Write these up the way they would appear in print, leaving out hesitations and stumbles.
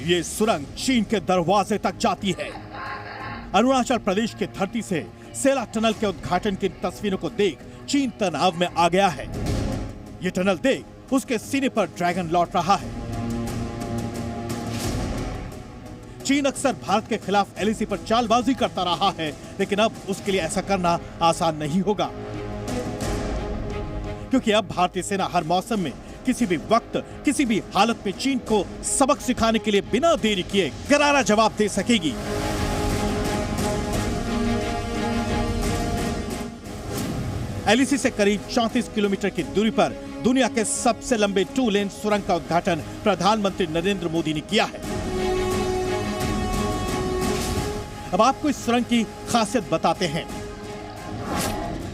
ये सुरंग चीन के दरवाजे तक जाती है। अरुणाचल प्रदेश की धरती से सेला टनल के उद्घाटन की तस्वीरों को देख चीन तनाव में आ गया है। ये टनल देख उसके सीने पर ड्रैगन लौट रहा है। चीन अक्सर भारत के खिलाफ एलएसी पर चालबाजी करता रहा है, लेकिन अब उसके लिए ऐसा करना आसान नहीं होगा, क्योंकि अब भारतीय सेना हर मौसम में, किसी भी वक्त, किसी भी हालत में चीन को सबक सिखाने के लिए बिना देरी किए करारा जवाब दे सकेगी। एलएसी से करीब 34 किलोमीटर की दूरी पर दुनिया के सबसे लंबे 2 लेन सुरंग का उद्घाटन प्रधानमंत्री नरेंद्र मोदी ने किया है। अब आपको इस सुरंग की खासियत बताते हैं।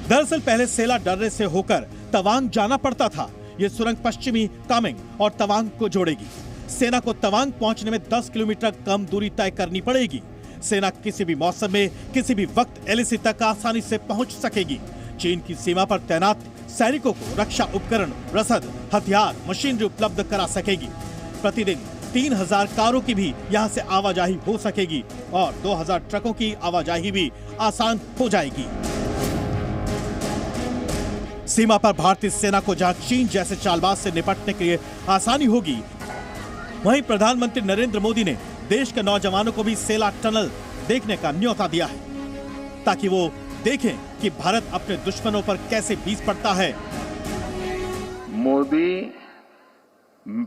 दरअसल पहले सेला दर्रे से होकर तवांग जाना पड़ता था। यह सुरंग पश्चिमी कामेंग और तवांग को जोड़ेगी। सेना को तवांग पहुंचने में 10 किलोमीटर कम दूरी तय करनी पड़ेगी। सेना किसी भी मौसम में, किसी भी वक्त एलएसी तक आसानी से पहुंच सकेगी। चीन की सीमा पर तैनात सैनिकों को रक्षा उपकरण, रसद, हथियार, मशीनरी उपलब्ध करा सकेगी। प्रतिदिन 3000 कारों की भी यहां से आवाजाही हो सकेगी और 2000 ट्रकों की आवाजाही भी आसान हो जाएगी। सीमा पर भारतीय सेना को जहां चीन जैसे चालबाज से निपटने के लिए आसानी होगी, वहीं प्रधानमंत्री नरेंद्र मोदी ने देश के नौजवानों को भी सेला टनल देखने का न्योता दिया है, ताकि वो देखें कि भारत अपने दुश्मनों पर कैसे बीस पड़ता है। मोदी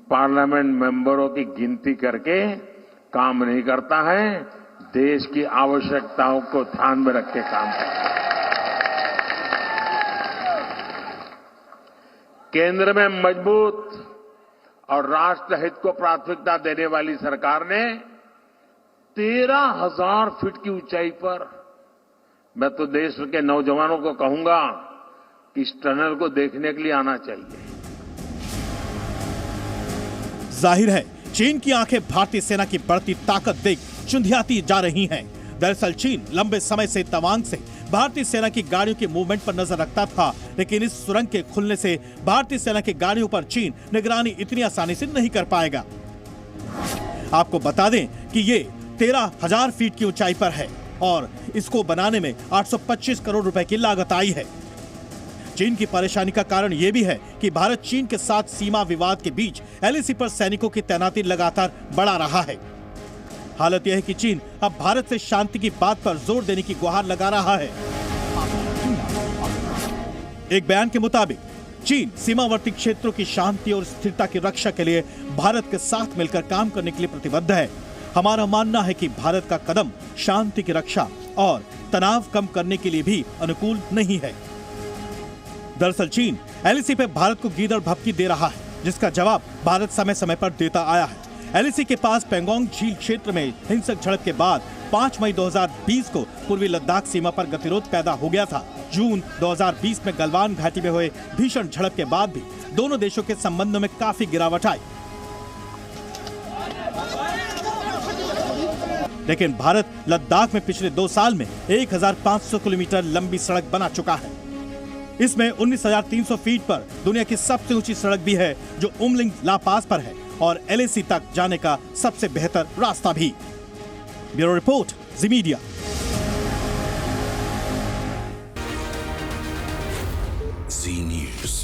पार्लियामेंट मेंबरों की गिनती करके काम नहीं करता है, देश की आवश्यकताओं को ध्यान में रख के काम करता है। केंद्र में मजबूत और राष्ट्र हित को प्राथमिकता देने वाली सरकार ने 13,000 फीट की ऊंचाई पर, मैं तो देश के नौजवानों को कहूंगा कि इस टनल को देखने के लिए आना चाहिए। जाहिर है चीन की आंखें भारतीय सेना की बढ़ती ताकत देख चुंधियाती जा रही हैं। दरअसल चीन लंबे समय से तवांग से भारतीय सेना की गाड़ियों के मूवमेंट पर नजर रखता था, लेकिन इस सुरंग के खुलने से भारतीय सेना की गाड़ियों पर चीन निगरानी इतनी आसानी से नहीं कर पाएगा। आपको बता दें कि ये 13,000 फीट की ऊंचाई पर है और इसको बनाने में 825 करोड़ रुपए की लागत आई है। चीन की परेशानी का कारण यह भी है कि भारत चीन के साथ सीमा विवाद के बीच एलएसी पर सैनिकों की तैनाती लगातार बढ़ा रहा है। हालत यह है कि चीन अब भारत से शांति की बात पर जोर देने की गुहार लगा रहा है। एक बयान के मुताबिक चीन सीमावर्ती क्षेत्रों की शांति और स्थिरता की रक्षा के लिए भारत के साथ मिलकर काम करने के लिए प्रतिबद्ध है। हमारा मानना है कि भारत का कदम शांति की रक्षा और तनाव कम करने के लिए भी अनुकूल नहीं है। दरअसल चीन एलएसी पे भारत को गीदड़ भभकी दे रहा है, जिसका जवाब भारत समय समय पर देता आया है। एलएसी के पास पेंगोंग झील क्षेत्र में हिंसक झड़प के बाद 5 मई 2020 को पूर्वी लद्दाख सीमा पर गतिरोध पैदा हो गया था। जून 2020 में गलवान घाटी में हुए भीषण झड़प के बाद भी दोनों देशों के संबंधों में काफी गिरावट आई, लेकिन भारत लद्दाख में पिछले 2 साल में 1500 किलोमीटर लंबी सड़क बना चुका है। इसमें 19,300 फीट पर दुनिया की सबसे ऊंची सड़क भी है, जो उमलिंग ला पास पर है और एलएसी तक जाने का सबसे बेहतर रास्ता भी। ब्यूरो रिपोर्ट, जी मीडिया। जी न्यूज़।